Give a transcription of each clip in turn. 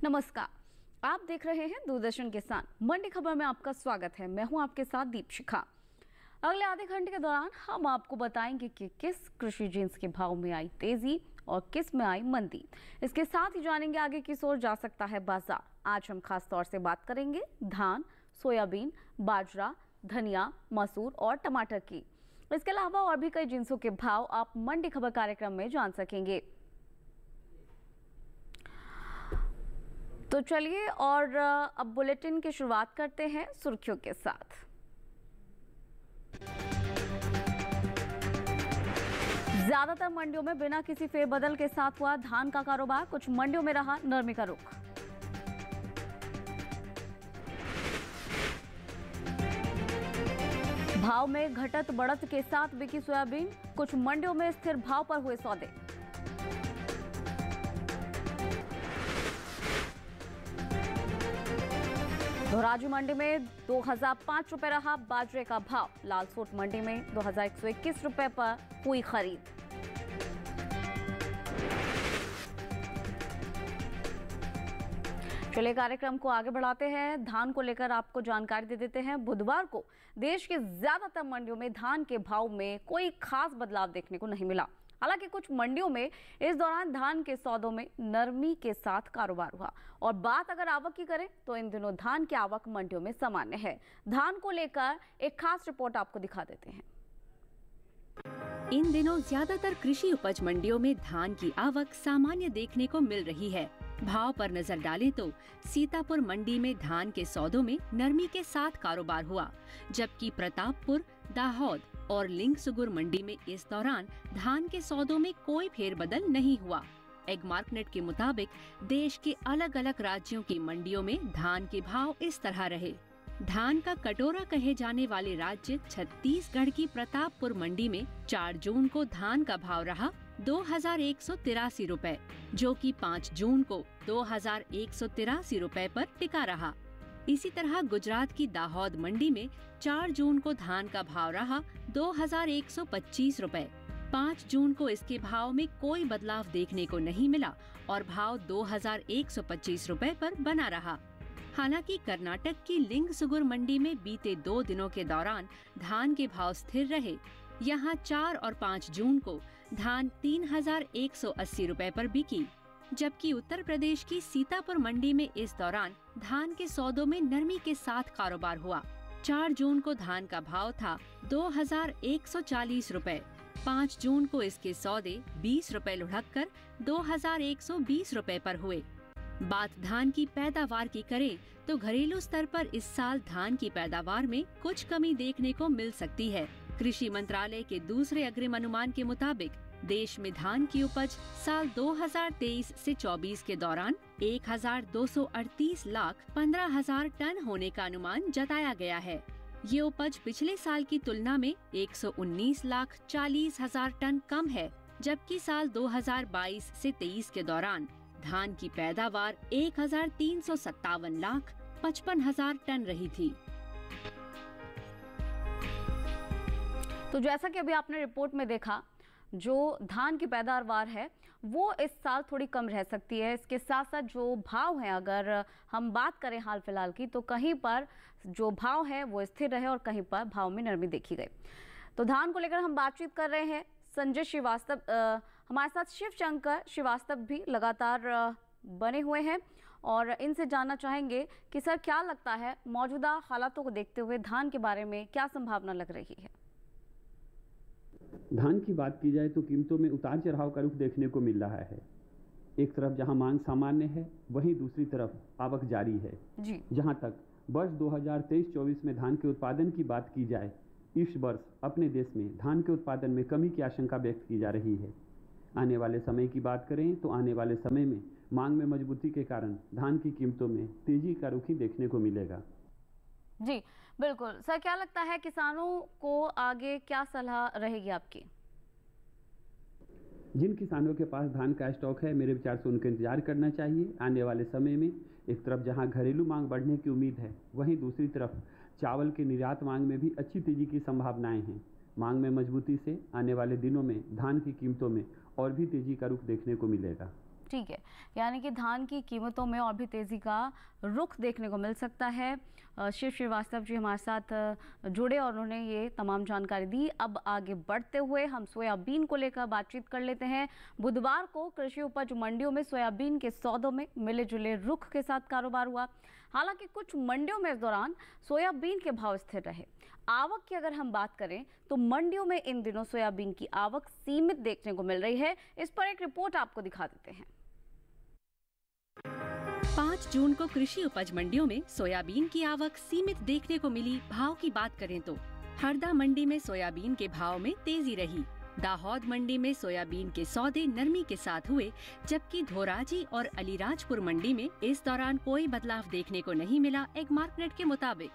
नमस्कार, आप देख रहे हैं दूरदर्शन किसान मंडी खबर में आपका स्वागत है। मैं हूं आपके साथ दीपशिखा। अगले आधे घंटे के दौरान हम आपको बताएंगे कि किस कृषि जिन्स के भाव में आई तेजी और किस में आई मंदी। इसके साथ ही जानेंगे आगे किस ओर जा सकता है बाजार। आज हम खास तौर से बात करेंगे धान, सोयाबीन, बाजरा, धनिया, मसूर और टमाटर की। इसके अलावा और भी कई जिन्सों के भाव आप मंडी खबर कार्यक्रम में जान सकेंगे। तो चलिए और अब बुलेटिन की शुरुआत करते हैं सुर्खियों के साथ। ज्यादातर मंडियों में बिना किसी फेरबदल के साथ हुआ धान का कारोबार। कुछ मंडियों में रहा नरमी का रुख। भाव में घटत बढ़त के साथ बिकी सोयाबीन। कुछ मंडियों में स्थिर भाव पर हुए सौदे। धोराजी मंडी में 2005 रुपए रहा बाजरे का भाव। लालसोट मंडी में 2121 रुपए पर हुई खरीद। चलिए कार्यक्रम को आगे बढ़ाते हैं। धान को लेकर आपको जानकारी दे देते हैं। बुधवार को देश के ज्यादातर मंडियों में धान के भाव में कोई खास बदलाव देखने को नहीं मिला। हालांकि कुछ मंडियों में इस दौरान धान के सौदों में नरमी के साथ कारोबार हुआ। और बात अगर आवक की करें तो इन दिनों धान की आवक मंडियों में सामान्य है। धान को लेकर एक खास रिपोर्ट आपको दिखा देते हैं। इन दिनों ज्यादातर कृषि उपज मंडियों में धान की आवक सामान्य देखने को मिल रही है। भाव पर नजर डालें तो सीतापुर मंडी में धान के सौदों में नरमी के साथ कारोबार हुआ, जबकि प्रतापपुर, दाहोद और लिंगसुगुर मंडी में इस दौरान धान के सौदों में कोई फेरबदल नहीं हुआ। एग मार्केट के मुताबिक देश के अलग अलग राज्यों की मंडियों में धान के भाव इस तरह रहे। धान का कटोरा कहे जाने वाले राज्य छत्तीसगढ़ की प्रतापपुर मंडी में 4 जून को धान का भाव रहा 2183 रुपए, जो कि 5 जून को 2183 रुपए पर टिका रहा। इसी तरह गुजरात की दाहोद मंडी में 4 जून को धान का भाव रहा 2125 रुपए। 5 जून को इसके भाव में कोई बदलाव देखने को नहीं मिला और भाव 2125 रुपए पर बना रहा। हालांकि कर्नाटक की लिंगसुगुर मंडी में बीते 2 दिनों के दौरान धान के भाव स्थिर रहे। यहाँ 4 और 5 जून को धान 3180 रुपए पर बिकी, जबकि उत्तर प्रदेश की सीतापुर मंडी में इस दौरान धान के सौदों में नरमी के साथ कारोबार हुआ। 4 जून को धान का भाव था 2140 रुपए। 5 जून को इसके सौदे 20 रुपए लुढ़क कर 2120 रुपए पर हुए। बात धान की पैदावार की करें तो घरेलू स्तर पर इस साल धान की पैदावार में कुछ कमी देखने को मिल सकती है। कृषि मंत्रालय के दूसरे अग्रिम अनुमान के मुताबिक देश में धान की उपज साल 2023 से 24 के दौरान 1238 लाख 15,000 टन होने का अनुमान जताया गया है। ये उपज पिछले साल की तुलना में 119 लाख 40,000 टन कम है, जबकि साल 2022 से 23 के दौरान धान की पैदावार 1357 लाख 55,000 टन रही थी। तो जैसा कि अभी आपने रिपोर्ट में देखा, जो धान की पैदावार है वो इस साल थोड़ी कम रह सकती है। इसके साथ साथ जो भाव है, अगर हम बात करें हाल फिलहाल की, तो कहीं पर जो भाव है वो स्थिर रहे और कहीं पर भाव में नरमी देखी गई। तो धान को लेकर हम बातचीत कर रहे हैं संजय श्रीवास्तव, हमारे साथ शिव शंकर श्रीवास्तव भी लगातार बने हुए हैं और इनसे जानना चाहेंगे कि सर क्या लगता है मौजूदा हालातों को देखते हुए धान के बारे में क्या संभावना लग रही है? धान की बात की जाए तो कीमतों में उतार चढ़ाव का रुख देखने को मिल रहा है। एक तरफ जहां मांग सामान्य है, वहीं दूसरी तरफ आवक जारी है जी। जहां तक वर्ष 2023-24 में धान के उत्पादन की बात की जाए, इस वर्ष अपने देश में धान के उत्पादन में कमी की आशंका व्यक्त की जा रही है। आने वाले समय की बात करें तो आने वाले समय में मांग में मजबूती के कारण धान की कीमतों में तेजी का रुख ही देखने को मिलेगा। जी बिल्कुल। सर क्या लगता है किसानों को आगे क्या सलाह रहेगी आपकी? जिन किसानों के पास धान का स्टॉक है, मेरे विचार से उनको इंतजार करना चाहिए। आने वाले समय में एक तरफ जहां घरेलू मांग बढ़ने की उम्मीद है, वहीं दूसरी तरफ चावल के निर्यात मांग में भी अच्छी तेजी की संभावनाएं हैं। मांग में मजबूती से आने वाले दिनों में धान की कीमतों में और भी तेजी का रुख देखने को मिलेगा। ठीक है, यानी कि धान की कीमतों में और भी तेज़ी का रुख देखने को मिल सकता है। शिव श्रीवास्तव जी हमारे साथ जुड़े और उन्होंने ये तमाम जानकारी दी। अब आगे बढ़ते हुए हम सोयाबीन को लेकर बातचीत कर लेते हैं। बुधवार को कृषि उपज मंडियों में सोयाबीन के सौदों में मिले जुले रुख के साथ कारोबार हुआ। हालांकि कुछ मंडियों में इस दौरान सोयाबीन के भाव स्थिर रहे। आवक की अगर हम बात करें तो मंडियों में इन दिनों सोयाबीन की आवक सीमित देखने को मिल रही है। इस पर एक रिपोर्ट आपको दिखा देते हैं। 5 जून को कृषि उपज मंडियों में सोयाबीन की आवक सीमित देखने को मिली। भाव की बात करें तो हरदा मंडी में सोयाबीन के भाव में तेजी रही। दाहोद मंडी में सोयाबीन के सौदे नरमी के साथ हुए, जबकि धोराजी और अलीराजपुर मंडी में इस दौरान कोई बदलाव देखने को नहीं मिला। एक मार्केट के मुताबिक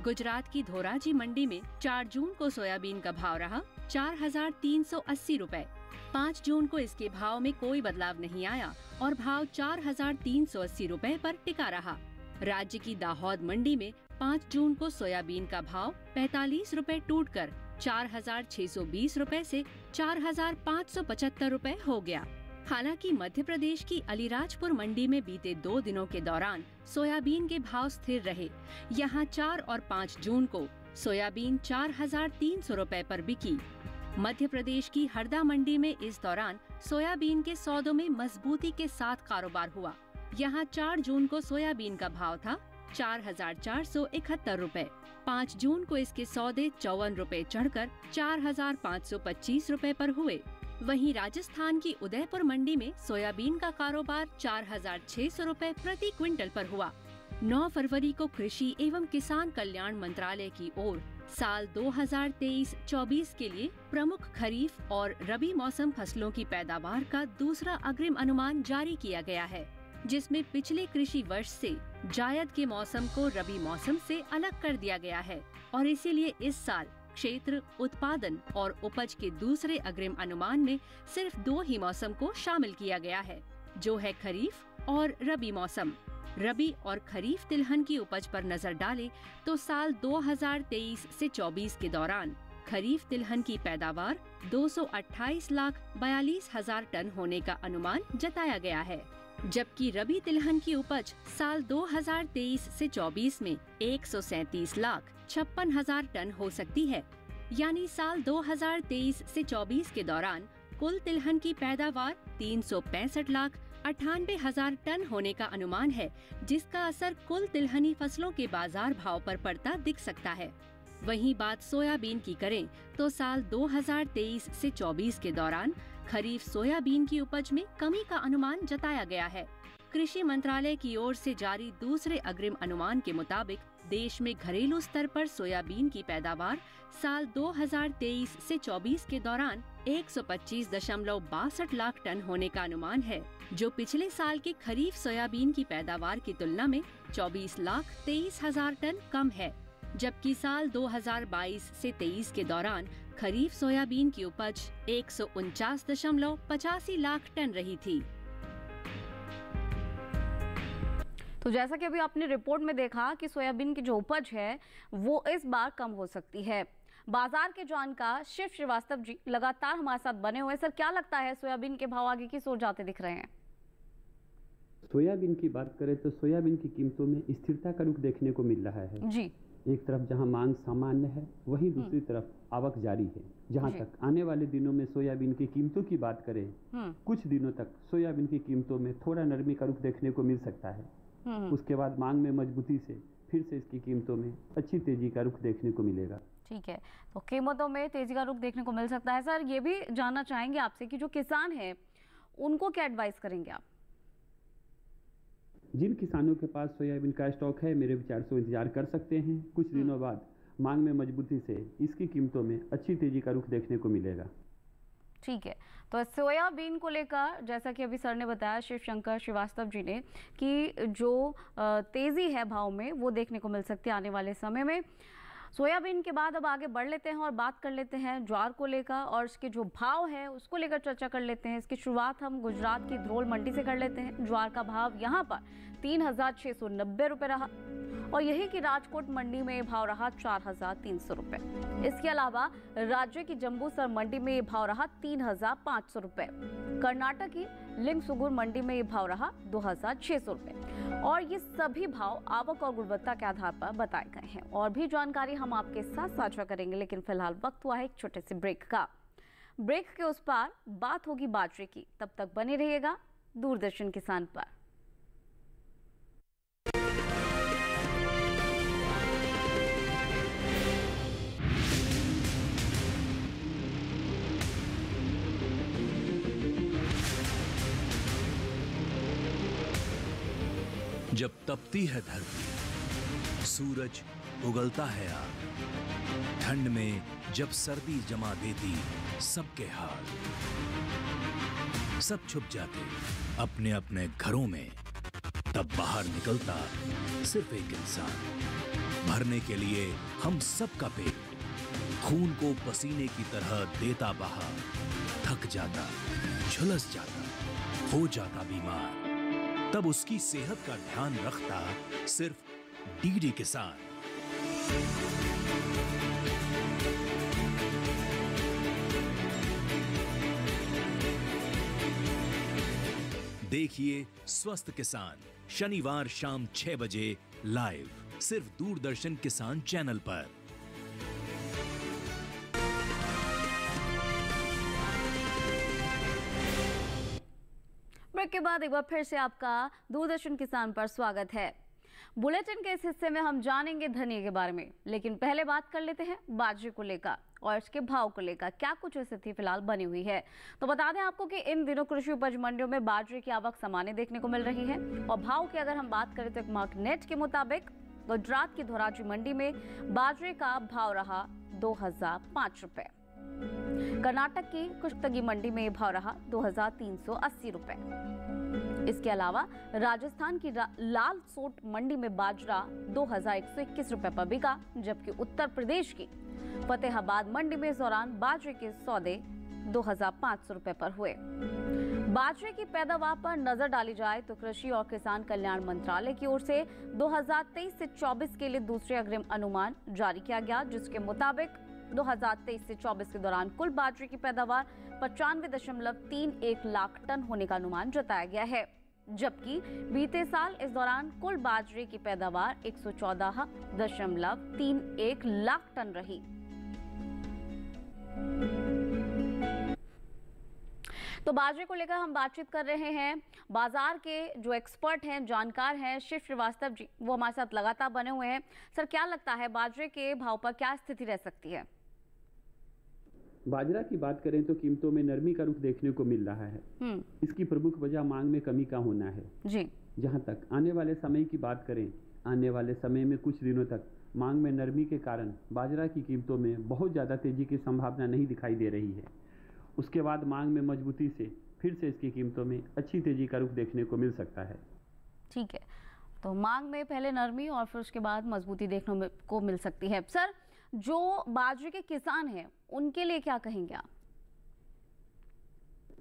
गुजरात की धोराजी मंडी में 4 जून को सोयाबीन का भाव रहा 4,380 रुपए। 5 जून को इसके भाव में कोई बदलाव नहीं आया और भाव 4,380 रुपए पर टिका रहा। राज्य की दाहोद मंडी में 5 जून को सोयाबीन का भाव 45 रुपए टूटकर 4,620 रुपए से 4,575 रुपए हो गया। हालांकि मध्य प्रदेश की अलीराजपुर मंडी में बीते 2 दिनों के दौरान सोयाबीन के भाव स्थिर रहे। यहां 4 और 5 जून को सोयाबीन 4,300 रुपए पर बिकी। मध्य प्रदेश की हरदा मंडी में इस दौरान सोयाबीन के सौदों में मजबूती के साथ कारोबार हुआ। यहां 4 जून को सोयाबीन का भाव था 4,471 रुपए। 5 जून को इसके सौदे 54 रुपए चढ़कर 4,525 रुपए पर हुए। वहीं राजस्थान की उदयपुर मंडी में सोयाबीन का कारोबार 4,600 रुपए प्रति क्विंटल पर हुआ। 9 फरवरी को कृषि एवं किसान कल्याण मंत्रालय की ओर साल 2023-24 के लिए प्रमुख खरीफ और रबी मौसम फसलों की पैदावार का दूसरा अग्रिम अनुमान जारी किया गया है, जिसमें पिछले कृषि वर्ष से जायद के मौसम को रबी मौसम से अलग कर दिया गया है और इसीलिए इस साल क्षेत्र, उत्पादन और उपज के दूसरे अग्रिम अनुमान में सिर्फ 2 ही मौसम को शामिल किया गया है, जो है खरीफ और रबी मौसम। रबी और खरीफ तिलहन की उपज पर नजर डालें तो साल 2023 से 24 के दौरान खरीफ तिलहन की पैदावार 228,42,000 टन होने का अनुमान जताया गया है, जबकि रबी तिलहन की उपज साल 2023 से 24 में 137,56,000 टन हो सकती है। यानी साल 2023 से 24 के दौरान कुल तिलहन की पैदावार 365,98,000 टन होने का अनुमान है, जिसका असर कुल तिलहनी फसलों के बाजार भाव पर पड़ता दिख सकता है। वहीं बात सोयाबीन की करें तो साल 2023 से 24 के दौरान खरीफ सोयाबीन की उपज में कमी का अनुमान जताया गया है। कृषि मंत्रालय की ओर से जारी दूसरे अग्रिम अनुमान के मुताबिक देश में घरेलू स्तर पर सोयाबीन की पैदावार साल 2023 से 24 के दौरान 125.62 लाख टन होने का अनुमान है, जो पिछले साल के खरीफ सोयाबीन की पैदावार की तुलना में 24,23,000 टन कम है। जबकि साल 2022 से 23 के दौरान खरीफ सोयाबीन की उपज 149.85 लाख टन रही थी। तो जैसा कि अभी आपने रिपोर्ट में देखा कि सोयाबीन की जो उपज है वो इस बार कम हो सकती है। बाजार के जानकार शिव श्रीवास्तव जी लगातार हमारे साथ बने हुए। सर, क्या लगता है सोयाबीन के भाव आगे किस ओर जाते दिख रहे हैं? सोयाबीन की बात करें तो सोयाबीन की कीमतों में स्थिरता का रुख देखने को मिल रहा है जी। एक तरफ जहां मांग सामान्य है, वहीं दूसरी तरफ आवक जारी है। जहां तक आने वाले दिनों में सोयाबीन की कीमतों की बात करें, कुछ दिनों तक सोयाबीन की कीमतों में थोड़ा नरमी का रुख देखने को मिल सकता है। उसके बाद मांग में मजबूती से फिर से इसकी कीमतों में अच्छी तेजी का रुख देखने को मिलेगा। ठीक है, तो कीमतों में तेजी का रुख देखने को मिल सकता है। सर, ये भी जानना चाहेंगे आपसे कि जो किसान हैं उनको क्या एडवाइस करेंगे आप? जिन किसानों के पास सोयाबीन का स्टॉक है, मेरे विचार से इंतजार कर सकते हैं। कुछ दिनों बाद मांग में मजबूती से इसकी कीमतों में अच्छी तेजी का रुख देखने को मिलेगा। ठीक है, तो सोयाबीन को लेकर जैसा कि अभी सर ने बताया, शिव शंकर श्रीवास्तव जी ने, कि जो तेजी है भाव में वो देखने को मिल सकती है आने वाले समय में। सोयाबीन के बाद अब आगे बढ़ लेते हैं और बात कर लेते हैं ज्वार को लेकर और इसके जो भाव है उसको लेकर चर्चा कर लेते हैं। इसकी शुरुआत हम गुजरात की ध्रोल मंडी से कर लेते हैं। ज्वार का भाव यहाँ पर 3,690 रुपये रहा और यही कि राजकोट मंडी में ये भाव रहा 4,300 रुपए। इसके अलावा राज्य की जम्बूसर मंडी में ये भाव रहा 3,500 रुपए। कर्नाटक की लिंगसुगुर मंडी में ये भाव रहा 2,600 रुपए। और ये सभी भाव आवक और गुणवत्ता के आधार पर बताए गए हैं। और भी जानकारी हम आपके साथ साझा करेंगे, लेकिन फिलहाल वक्त हुआ है एक छोटे से ब्रेक का। ब्रेक के उस पार बात होगी बाजरे की। तब तक बने रहिएगा दूरदर्शन किसान पर। जब तपती है धरती, सूरज उगलता है आग, ठंड में जब सर्दी जमा देती सबके हाल, सब छुप जाते अपने अपने घरों में, तब बाहर निकलता सिर्फ एक इंसान, भरने के लिए हम सबका पेट, खून को पसीने की तरह देता बहा, थक जाता, झुलस जाता, हो जाता बीमार, तब उसकी सेहत का ध्यान रखता सिर्फ डीडी किसान। देखिए स्वस्थ किसान शनिवार शाम 6 बजे लाइव सिर्फ दूरदर्शन किसान चैनल पर। ब्रेक के बाद एक बार फिर से आपका दूरदर्शन किसान पर स्वागत है। बुलेटिन के इस हिस्से में हम जानेंगे धनिया के बारे में, लेकिन पहले बात कर लेते हैं बाजरे को लेकर और इसके भाव को लेकर क्या कुछ स्थिति फिलहाल बनी हुई है। तो बता दें आपको कि इन दिनों कृषि उपज मंडियों में बाजरे की आवक सामान्य देखने को मिल रही है। और भाव की अगर हम बात करें तो एक मार्कनेट के मुताबिक गुजरात की धोराजी मंडी में बाजरे का भाव रहा 2,005 रुपए। कर्नाटक की कुश्तगी मंडी में भाव रहा 2,380 रुपए। इसके अलावा राजस्थान की लाल सोट मंडी में बाजरा 2,121 रुपए पर बिका, जबकि उत्तर प्रदेश की फतेहाबाद मंडी में इस दौरान बाजरे के सौदे 2,500 रुपए पर हुए। बाजरे की पैदावार पर नजर डाली जाए तो कृषि और किसान कल्याण मंत्रालय की ओर से 2023 से 24 के लिए दूसरे अग्रिम अनुमान जारी किया गया, जिसके मुताबिक 2023 से 24 के दौरान कुल बाजरे की पैदावार 95.31 लाख टन होने का अनुमान जताया गया है, जबकि बीते साल इस दौरान कुल बाजरे की पैदावार 114.31 लाख टन रही। तो बाजरे को लेकर हम बातचीत कर रहे हैं। बाजार के जो एक्सपर्ट हैं, जानकार हैं, शिव श्रीवास्तव जी, वो हमारे साथ लगातार बने हुए हैं। सर, क्या लगता है बाजरे के भाव पर क्या स्थिति रह सकती है? बाजरा की बात करें तो कीमतों में नरमी का रुख देखने को मिल रहा है। इसकी प्रमुख वजह मांग में कमी का होना है जी। जहां तक आने वाले समय की बात करें, आने वाले समय में कुछ दिनों तक मांग में नरमी के कारण बाजरा की कीमतों में बहुत ज़्यादा तेजी की संभावना नहीं दिखाई दे रही है। उसके बाद मांग में मजबूती से फिर से इसकी कीमतों में अच्छी तेजी का रुख देखने को मिल सकता है। ठीक है, तो मांग में पहले नरमी और फिर उसके बाद मजबूती देखने को मिल सकती है। सर, जो बाजरे के किसान हैं उनके लिए क्या कहेंगे आप?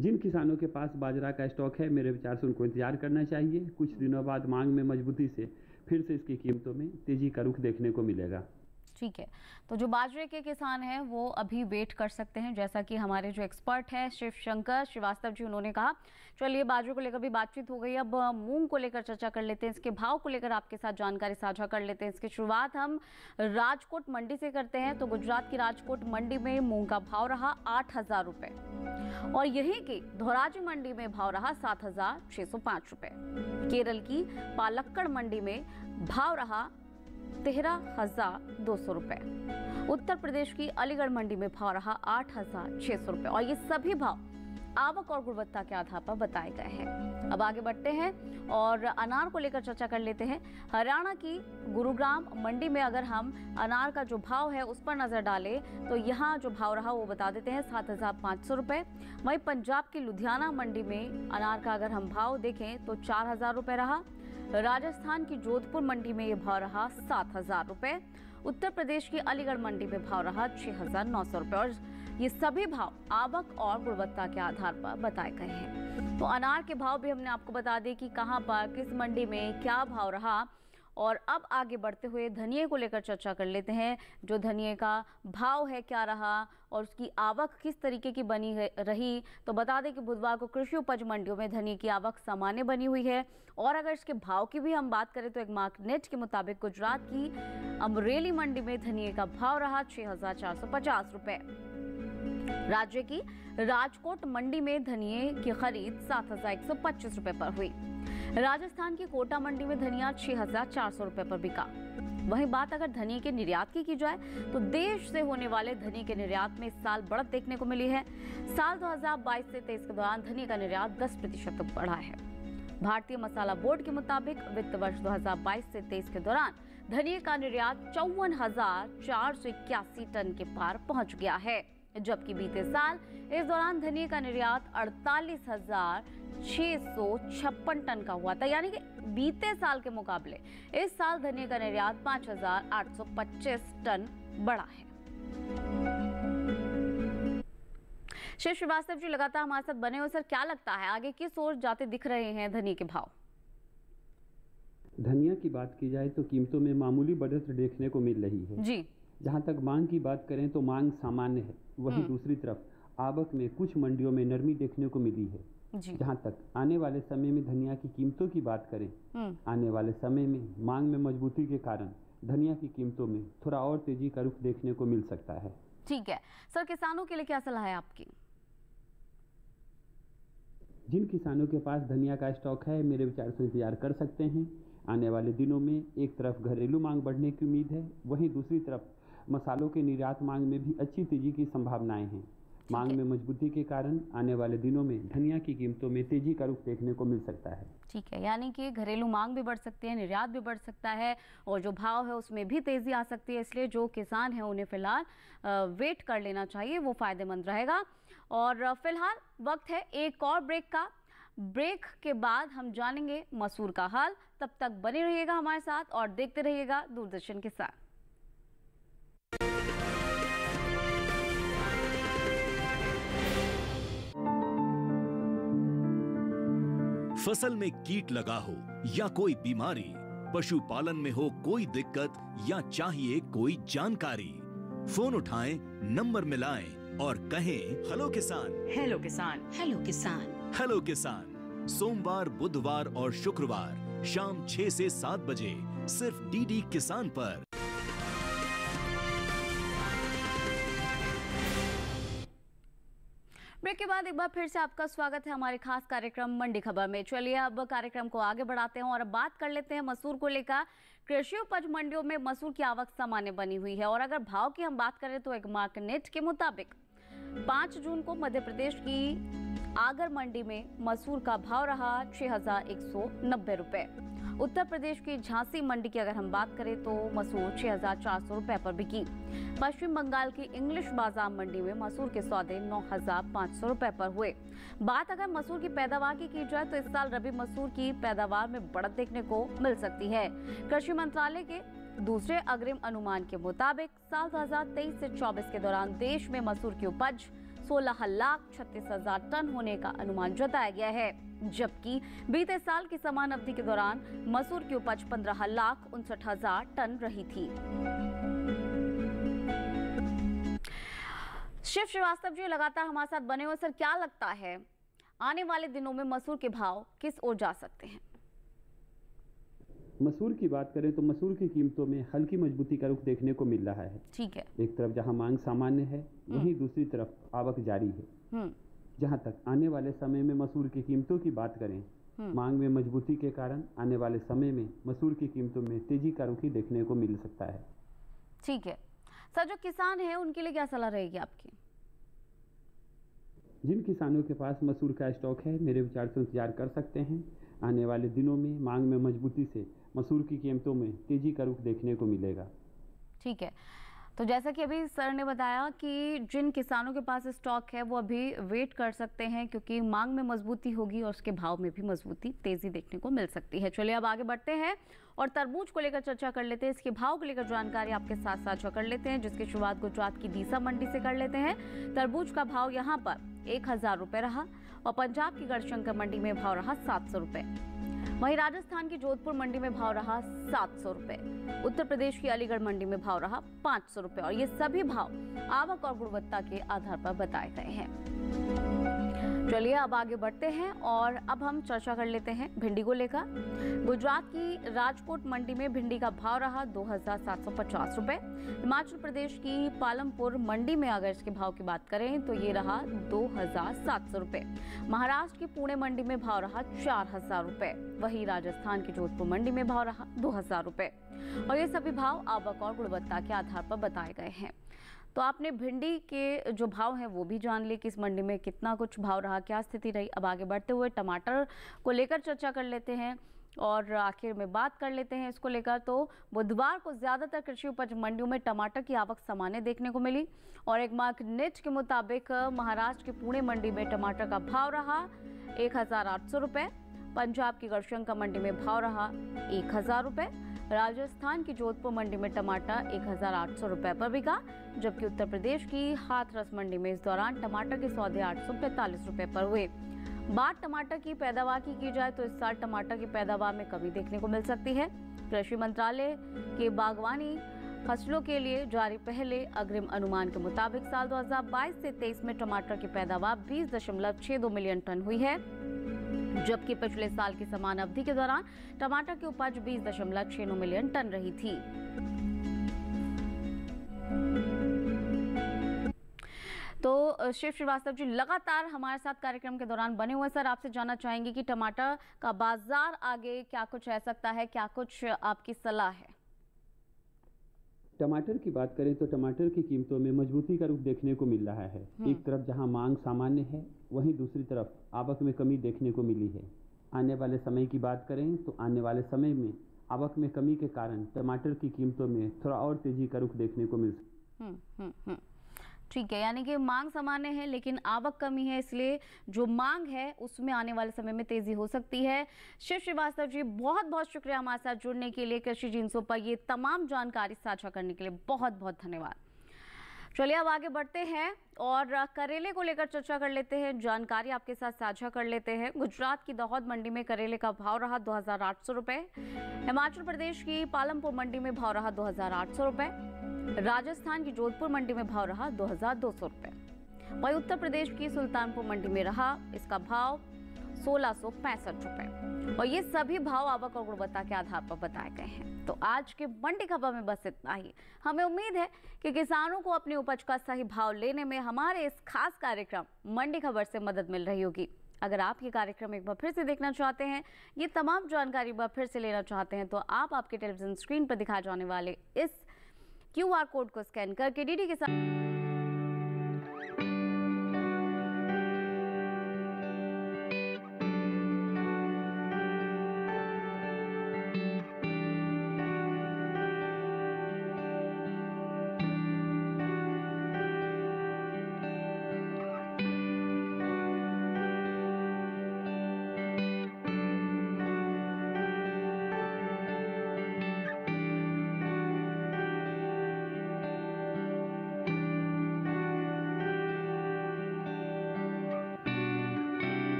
जिन किसानों के पास बाजरा का स्टॉक है, मेरे विचार से उनको इंतजार करना चाहिए। कुछ दिनों बाद मांग में मजबूती से फिर से इसकी कीमतों में तेजी का रुख देखने को मिलेगा। ठीक है, तो जो बाजरे के किसान हैं वो अभी वेट कर सकते हैं, जैसा कि हमारे जो एक्सपर्ट हैं शिव शंकर श्रीवास्तव जी, उन्होंने कहा। चलिए, बाजरे को लेकर भी बातचीत हो गई, अब मूंग को लेकर चर्चा कर लेते हैं। इसके भाव को लेकर आपके साथ जानकारी साझा कर लेते हैं। इसकी शुरुआत हम राजकोट मंडी से करते हैं। तो गुजरात की राजकोट मंडी में मूंग का भाव रहा 8,000 रुपए और यही की धोराजी मंडी में भाव रहा 7,605 रुपए। केरल की पालक्कड़ मंडी में भाव रहा 13,200 रुपए। उत्तर प्रदेश की अलीगढ़ मंडी में भाव रहा 8,600 रुपए। और ये सभी भाव आवक और गुणवत्ता के आधार पर बताए गए हैं। अब आगे बढ़ते हैं और अनार को लेकर चर्चा कर लेते हैं। हरियाणा की गुरुग्राम मंडी में अगर हम अनार का जो भाव है उस पर नजर डालें तो यहाँ जो भाव रहा वो बता देते हैं 7,500 रुपए। वहीं पंजाब की लुधियाना मंडी में अनार का अगर हम भाव देखें तो 4,000 रुपए रहा। राजस्थान की जोधपुर मंडी में ये भाव रहा 7,000 रुपए। उत्तर प्रदेश की अलीगढ़ मंडी में भाव रहा 6,900 रुपए। और ये सभी भाव आवक और गुणवत्ता के आधार पर बताए गए हैं। तो अनार के भाव भी हमने आपको बता दिए कि कहां पर किस मंडी में क्या भाव रहा और अब आगे बढ़ते हुए धनिये को लेकर चर्चा कर लेते हैं। जो धनिये का भाव है क्या रहा और उसकी आवक किस तरीके की बनी रही। तो बता दें कि बुधवार को कृषि उपज मंडियों में धनिये की आवक सामान्य बनी हुई है। और अगर इसके भाव की भी हम बात करें तो एक मार्कनेट के मुताबिक गुजरात की अमरेली मंडी में धनिये का भाव रहा 6,450 रुपए। राज्य की राजकोट मंडी में धनिये की खरीद 7,125 रुपए पर हुई। राजस्थान की कोटा मंडी में धनिया 6,400 रुपए पर बिका। वहीं बात अगर धनिये के निर्यात की जाए तो देश से होने वाले धनिये के निर्यात में इस साल बढ़त देखने को मिली है। साल 2022 से 23 के दौरान धनिये का निर्यात 10% तक बढ़ा है। भारतीय मसाला बोर्ड के मुताबिक वित्त वर्ष 2022 से 23 के दौरान धनिये का निर्यात 54,481 टन के पार पहुंच गया है, जबकि बीते साल इस दौरान धनिये का निर्यात 48,656 टन का हुआ था। यानी कि बीते साल के मुकाबले इस साल धनिये का निर्यात 5,825 टन बढ़ा है। शिव श्रीवास्तव जी लगातार हमारे साथ बने हुए। सर, क्या लगता है आगे किस ओर जाते दिख रहे हैं धनिये के भाव? धनिया की बात की जाए तो कीमतों में मामूली बढ़त देखने को मिल रही है जी। जहां तक मांग की बात करें तो मांग सामान्य है, वहीं दूसरी तरफ आवक में कुछ मंडियों में नरमी देखने को मिली है जी। जहां तक आने वाले समय में धनिया की कीमतों की बात करें, आने वाले समय में मांग में मजबूती के कारण धनिया की कीमतों में थोड़ा और तेजी का रुख देखने को मिल सकता है। ठीक है सर, किसानों के लिए क्या सलाह है आपकी? जिन किसानों के पास धनिया का स्टॉक है मेरे विचार से इंतजार कर सकते हैं। आने वाले दिनों में एक तरफ घरेलू मांग बढ़ने की उम्मीद है, वहीं दूसरी तरफ मसालों के निर्यात मांग में भी अच्छी तेजी की संभावनाएं हैं। मांग में मजबूती के कारण आने वाले दिनों में धनिया की कीमतों में तेजी का रुख देखने को मिल सकता है। ठीक है, यानी कि घरेलू मांग भी बढ़ सकती है, निर्यात भी बढ़ सकता है और जो भाव है उसमें भी तेजी आ सकती है। इसलिए जो किसान है उन्हें फिलहाल वेट कर लेना चाहिए, वो फायदेमंद रहेगा। और फिलहाल वक्त है एक और ब्रेक का। ब्रेक के बाद हम जानेंगे मसूर का हाल। तब तक बने रहिएगा हमारे साथ और देखते रहिएगा दूरदर्शन के साथ। फसल में कीट लगा हो या कोई बीमारी, पशुपालन में हो कोई दिक्कत या चाहिए कोई जानकारी, फोन उठाएं, नंबर मिलाएं और कहें हेलो किसान। हेलो किसान, हेलो किसान, हेलो किसान। सोमवार, बुधवार और शुक्रवार शाम 6 से 7 बजे सिर्फ डीडी किसान पर। ब्रेक के बाद एक बार फिर से आपका स्वागत है हमारे खास कार्यक्रम मंडी खबर में। चलिए अब कार्यक्रम को आगे बढ़ाते हैं और अब बात कर लेते हैं मसूर को लेकर। कृषि उपज मंडियों में मसूर की आवक सामान्य बनी हुई है और अगर भाव की हम बात करें तो एक मार्कनेट के मुताबिक 5 जून को मध्य प्रदेश की आगर मंडी में मसूर का भाव रहा 6,190 रुपए। उत्तर प्रदेश की झांसी मंडी की अगर हम बात करें तो मसूर 6,400 रुपए पर बिकी। पश्चिम बंगाल की इंग्लिश बाजार मंडी में मसूर के सौदे 9,500 रुपए पर हुए। बात अगर मसूर की पैदावार की जाए तो इस साल रबी मसूर की पैदावार में बढ़त देखने को मिल सकती है। कृषि मंत्रालय के दूसरे अग्रिम अनुमान के मुताबिक साल 2023 से 24 के दौरान देश में मसूर की उपज 16,36,000 टन होने का अनुमान जताया गया है, जबकि बीते साल की समान अवधि के दौरान मसूर की उपज 15,59,000 टन रही थी। शिव श्रीवास्तव जी लगातार हमारे साथ बने हुए। सर, क्या लगता है आने वाले दिनों में मसूर के भाव किस ओर जा सकते हैं? मसूर की बात करें तो मसूर की कीमतों में हल्की मजबूती का रुख देखने को मिल रहा है। ठीक है, एक तरफ जहां मांग सामान्य है वहीं दूसरी तरफ आवक जारी है। जहां तक आने वाले समय में मसूर की कीमतों की बात करें, मांग में मजबूती के कारण आने वाले समय में मसूर की कीमतों में तेजी का रुख देखने को मिल सकता है। ठीक है सर, जो किसान है उनके लिए क्या सलाह रहेगी आपकी? जिन किसानों के पास मसूर का स्टॉक है मेरे विचार से इंतजार कर सकते हैं। आने वाले दिनों में मांग में मजबूती से मसूर की कीमतों में तेजी का रुख देखने को मिलेगा। ठीक है, तो जैसा कि अभी सर ने बताया कि जिन किसानों के पास स्टॉक है वो अभी वेट कर सकते हैं क्योंकि मांग में मजबूती होगी और उसके भाव में भी मजबूती तेजी देखने को मिल सकती है। चलिए अब आगे बढ़ते हैं और तरबूज को लेकर चर्चा कर लेते हैं। इसके भाव को लेकर जानकारी आपके साथ साझा कर लेते हैं, जिसकी शुरुआत गुजरात की डीसा मंडी से कर लेते हैं। तरबूज का भाव यहाँ पर 1,000 रुपए रहा और पंजाब की गढ़शंकर मंडी में भाव रहा 700 रुपए। वहीं राजस्थान की जोधपुर मंडी में भाव रहा 700 रुपए। उत्तर प्रदेश की अलीगढ़ मंडी में भाव रहा 500 रुपए और ये सभी भाव आवक और गुणवत्ता के आधार पर बताए गए हैं। चलिए अब आगे बढ़ते हैं और अब हम चर्चा कर लेते हैं भिंडी को लेकर। गुजरात की राजकोट मंडी में भिंडी का भाव रहा 2750 रुपए। हिमाचल प्रदेश की पालमपुर मंडी में अगर इसके भाव की बात करें तो ये रहा 2700 रुपए। महाराष्ट्र की पुणे मंडी में भाव रहा 4000 रुपए। वहीं राजस्थान की जोधपुर मंडी में भाव रहा 2000 रुपए और ये सभी भाव आवक और गुणवत्ता के आधार पर बताए गए हैं। तो आपने भिंडी के जो भाव हैं वो भी जान लिए कि इस मंडी में कितना कुछ भाव रहा, क्या स्थिति रही। अब आगे बढ़ते हुए टमाटर को लेकर चर्चा कर लेते हैं और आखिर में बात कर लेते हैं इसको लेकर। तो बुधवार को ज्यादातर कृषि उपज मंडियों में टमाटर की आवक सामान्य देखने को मिली और एक मार्कनेट के मुताबिक महाराष्ट्र की पुणे मंडी में टमाटर का भाव रहा 1800 रुपए। पंजाब की गढ़शंकर मंडी में भाव रहा 1000 रुपए। राजस्थान की जोधपुर मंडी में टमाटर 1800 रुपए पर बिका, जबकि उत्तर प्रदेश की हाथरस मंडी में इस दौरान टमाटर के सौदे 845 रुपए पर हुए। बात टमाटर की पैदावार की जाए तो इस साल टमाटर की पैदावार में कमी देखने को मिल सकती है। कृषि मंत्रालय के बागवानी फसलों के लिए जारी पहले अग्रिम अनुमान के मुताबिक साल 2022 से 23 में टमाटर की पैदावार 20.62 मिलियन टन हुई है, जबकि पिछले साल की समान अवधि के दौरान टमाटर की उपज 20.69 मिलियन टन रही थी। तो शिव श्रीवास्तव जी लगातार हमारे साथ कार्यक्रम के दौरान बने हुए। सर, आपसे जानना चाहेंगे कि टमाटर का बाजार आगे क्या कुछ रह सकता है, क्या कुछ आपकी सलाह है? टमाटर की बात करें तो टमाटर की कीमतों में मजबूती का रुख देखने को मिल रहा है। एक तरफ जहां मांग सामान्य है, वहीं दूसरी तरफ आवक में कमी देखने को मिली है। आने वाले समय की बात करें तो आने वाले समय में आवक में कमी के कारण टमाटर की कीमतों में थोड़ा और तेजी का रुख देखने को मिल सकता है। ठीक है, यानी कि मांग सामान्य है लेकिन आवक कमी है, इसलिए जो मांग है उसमें आने वाले समय में तेजी हो सकती है। शिव श्रीवास्तव जी, बहुत बहुत शुक्रिया हमारे साथ जुड़ने के लिए, कृषि जिंसों पर ये तमाम जानकारी साझा करने के लिए बहुत बहुत धन्यवाद। चलिए अब आगे बढ़ते हैं और करेले को लेकर चर्चा कर लेते हैं, जानकारी आपके साथ साझा कर लेते हैं। गुजरात की दाहोद मंडी में करेले का भाव रहा 2800 रुपए। हिमाचल प्रदेश की पालमपुर मंडी में भाव रहा 2800 रुपए। राजस्थान की जोधपुर मंडी में भाव रहा 2200 रुपए। वहीं उत्तर प्रदेश की सुल्तानपुर मंडी में रहा इसका भाव 1665 रुपए और ये सभी भाव आवक और गुणवत्ता के आधार पर बताए गए हैं। तो आज के मंडी खबर में बस इतना ही। हमें उम्मीद है कि किसानों को अपनी उपज का सही भाव लेने में हमारे इस खास कार्यक्रम मंडी खबर से मदद मिल रही होगी। अगर आप ये कार्यक्रम एक बार फिर से देखना चाहते हैं, ये तमाम जानकारी एक बार फिर से लेना चाहते हैं, तो आप आपके टेलीविजन स्क्रीन पर दिखाए जाने वाले इस QR कोड को स्कैन करके डीडी के साथ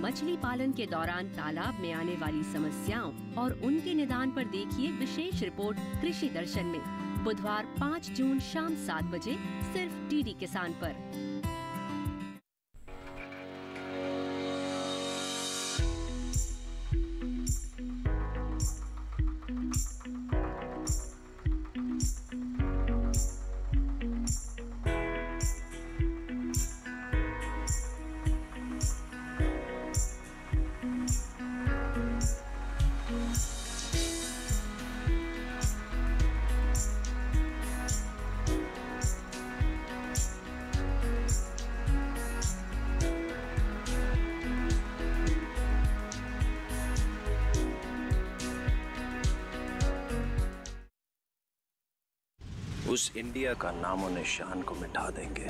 मछली पालन के दौरान तालाब में आने वाली समस्याओं और उनके निदान पर देखिए विशेष रिपोर्ट कृषि दर्शन में बुधवार 5 जून शाम 7 बजे सिर्फ डीडी किसान पर। उस इंडिया का नामो निशान को मिटा देंगे।